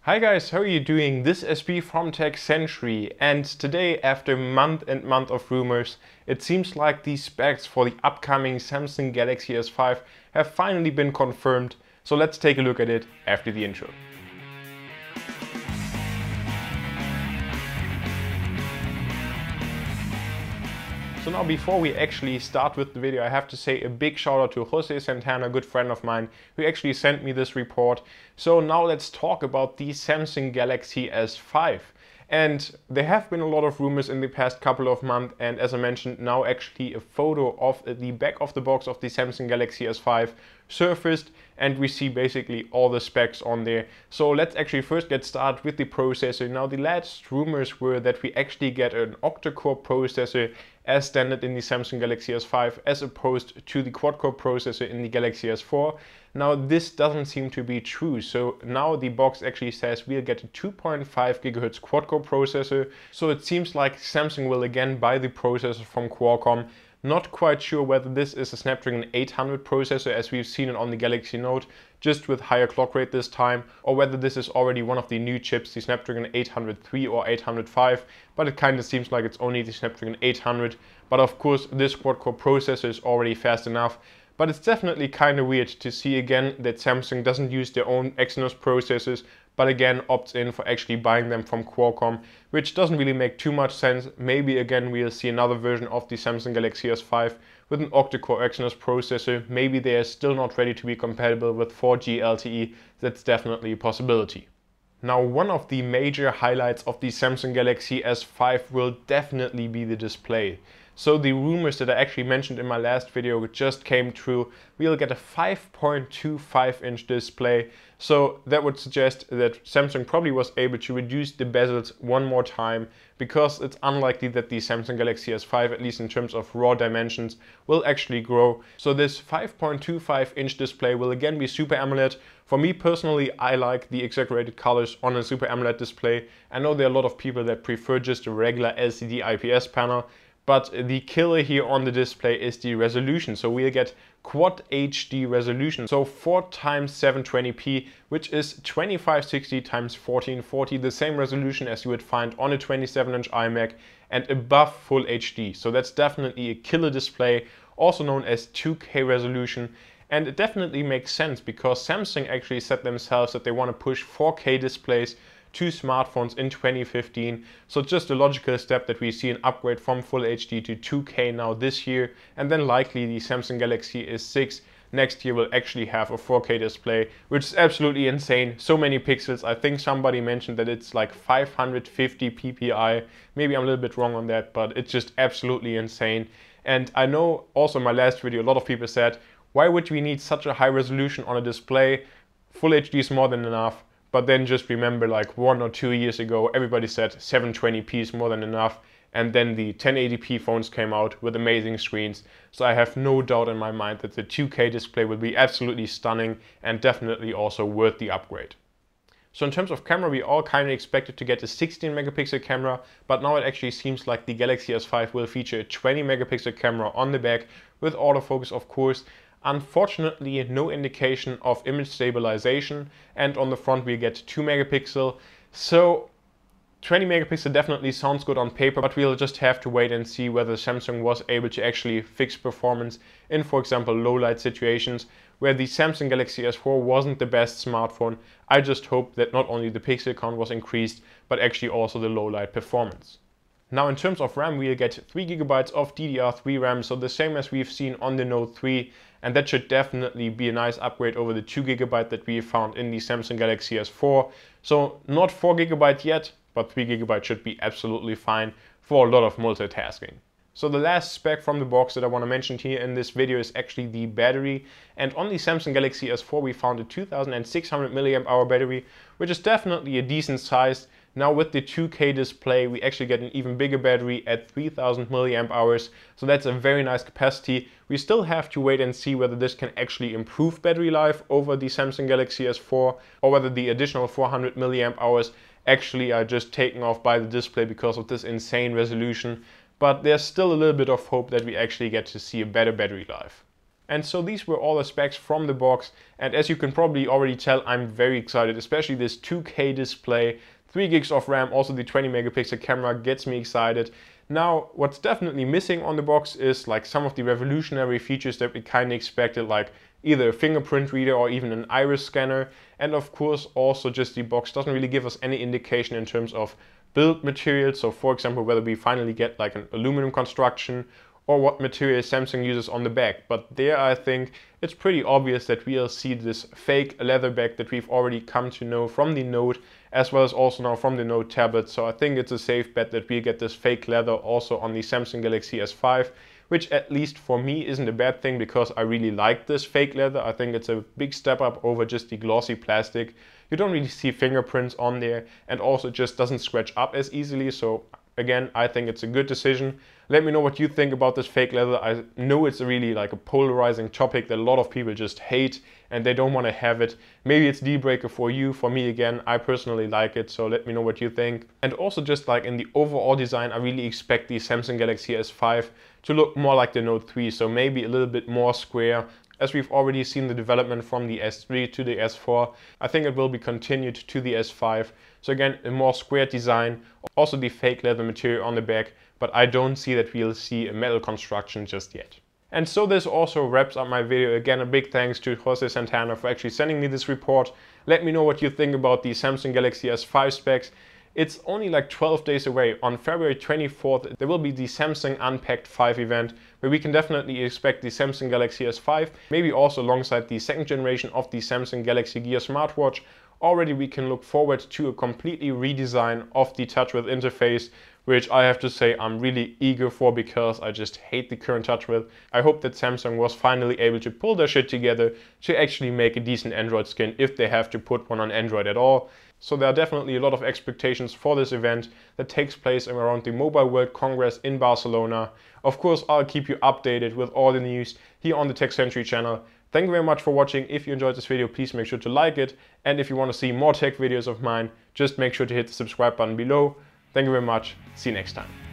Hi guys, how are you doing? This is SB from techcentury, and today, after month and month of rumors, it seems like the specs for the upcoming Samsung Galaxy S5 have finally been confirmed. So let's take a look at it after the intro. So now before we actually start with the video, I have to say a big shout out to Jose Santana, a good friend of mine, who actually sent me this report. So now let's talk about the Samsung Galaxy S5. And there have been a lot of rumors in the past couple of months, and as I mentioned, now actually a photo of the back of the box of the Samsung Galaxy S5 surfaced, and we see basically all the specs on there. So let's actually first get started with the processor. Now the last rumors were that we actually get an octa-core processor as standard in the Samsung Galaxy S5 as opposed to the quad-core processor in the Galaxy S4. Now this doesn't seem to be true, so now the box actually says we'll get a 2.5 GHz quad-core processor, so it seems like Samsung will again buy the processor from Qualcomm. Not quite sure whether this is a Snapdragon 800 processor as we've seen it on the Galaxy Note, just with higher clock rate this time, or whether this is already one of the new chips, the Snapdragon 803 or 805, but it kind of seems like it's only the Snapdragon 800. But of course this quad-core processor is already fast enough. But it's definitely kind of weird to see again that Samsung doesn't use their own Exynos processors, but again opts in for actually buying them from Qualcomm, which doesn't really make too much sense. Maybe again we'll see another version of the Samsung Galaxy S5 with an octa-core Exynos processor. Maybe they are still not ready to be compatible with 4G LTE. That's definitely a possibility. Now, one of the major highlights of the Samsung Galaxy S5 will definitely be the display. So the rumors that I actually mentioned in my last video just came true. We'll get a 5.25-inch display. So that would suggest that Samsung probably was able to reduce the bezels one more time, because it's unlikely that the Samsung Galaxy S5, at least in terms of raw dimensions, will actually grow. So this 5.25-inch display will again be Super AMOLED. For me personally, I like the exaggerated colors on a Super AMOLED display. I know there are a lot of people that prefer just a regular LCD IPS panel, but the killer here on the display is the resolution. So we'll get Quad HD resolution, so 4x720p, which is 2560 x 1440, the same resolution as you would find on a 27-inch iMac, and above Full HD. So that's definitely a killer display, also known as 2K resolution. And it definitely makes sense because Samsung actually said themselves that they want to push 4K displays to smartphones in 2015. So just a logical step that we see an upgrade from Full HD to 2K now this year, and then likely the Samsung Galaxy S6 next year will actually have a 4K display, which is absolutely insane. So many pixels. I think somebody mentioned that it's like 550 ppi. Maybe I'm a little bit wrong on that, but it's just absolutely insane. And I know also in my last video a lot of people said, why would we need such a high resolution on a display? Full HD is more than enough. But then just remember, like 1 or 2 years ago, everybody said 720p is more than enough. And then the 1080p phones came out with amazing screens. So I have no doubt in my mind that the 2K display will be absolutely stunning and definitely also worth the upgrade. So in terms of camera, we all kind of expected to get a 16 megapixel camera, but now it actually seems like the Galaxy S5 will feature a 20 megapixel camera on the back with autofocus, of course. Unfortunately, no indication of image stabilization, and on the front we get 2 megapixel. So 20 megapixel definitely sounds good on paper, but we'll just have to wait and see whether Samsung was able to actually fix performance in, for example, low light situations where the Samsung Galaxy S4 wasn't the best smartphone. I just hope that not only the pixel count was increased, but actually also the low light performance. Now in terms of RAM, we'll get 3 GB of DDR3 RAM, so the same as we've seen on the Note 3, and that should definitely be a nice upgrade over the 2 GB that we found in the Samsung Galaxy S4. So not 4 GB yet, but 3 GB should be absolutely fine for a lot of multitasking. So the last spec from the box that I want to mention here in this video is actually the battery. And on the Samsung Galaxy S4 we found a 2600 mAh battery, which is definitely a decent size. Now with the 2K display we actually get an even bigger battery at 3000 mAh, so that's a very nice capacity. We still have to wait and see whether this can actually improve battery life over the Samsung Galaxy S4, or whether the additional 400 mAh actually are just taken off by the display because of this insane resolution. But there's still a little bit of hope that we actually get to see a better battery life. And so these were all the specs from the box, and as you can probably already tell, I'm very excited, especially this 2K display, 3 gigs of RAM, also the 20 megapixel camera gets me excited. Now, what's definitely missing on the box is like some of the revolutionary features that we kind of expected, like either a fingerprint reader or even an iris scanner. And of course, also just the box doesn't really give us any indication in terms of build materials. So for example, whether we finally get like an aluminum construction or what material Samsung uses on the back. But there I think it's pretty obvious that we'll see this fake leather back that we've already come to know from the Note, as well as also now from the Note tablet. So I think it's a safe bet that we get this fake leather also on the Samsung Galaxy S5, which at least for me isn't a bad thing because I really like this fake leather. I think it's a big step up over just the glossy plastic. You don't really see fingerprints on there, and also it just doesn't scratch up as easily. So again, I think it's a good decision. Let me know what you think about this fake leather. I know it's really like a polarizing topic that a lot of people just hate and they don't want to have it. Maybe it's deal breaker for you. For me, again, I personally like it, so let me know what you think. And also just like in the overall design, I really expect the Samsung Galaxy S5 to look more like the Note 3, so maybe a little bit more square. As we've already seen the development from the S3 to the S4, I think it will be continued to the S5. So again, a more squared design, also the fake leather material on the back, but I don't see that we'll see a metal construction just yet. And so this also wraps up my video. Again, a big thanks to Jose Santana for actually sending me this report. Let me know what you think about the Samsung Galaxy S5 specs. It's only like 12 days away. On February 24th, there will be the Samsung Unpacked 5 event, where we can definitely expect the Samsung Galaxy S5, maybe also alongside the second generation of the Samsung Galaxy Gear smartwatch. Already we can look forward to a completely redesign of the TouchWiz interface, which I have to say I'm really eager for because I just hate the current TouchWiz. I hope that Samsung was finally able to pull their shit together to actually make a decent Android skin if they have to put one on Android at all. So there are definitely a lot of expectations for this event that takes place around the Mobile World Congress in Barcelona. Of course, I'll keep you updated with all the news here on the TechCentury channel. Thank you very much for watching. If you enjoyed this video, please make sure to like it. And if you want to see more tech videos of mine, just make sure to hit the subscribe button below. Thank you very much. See you next time.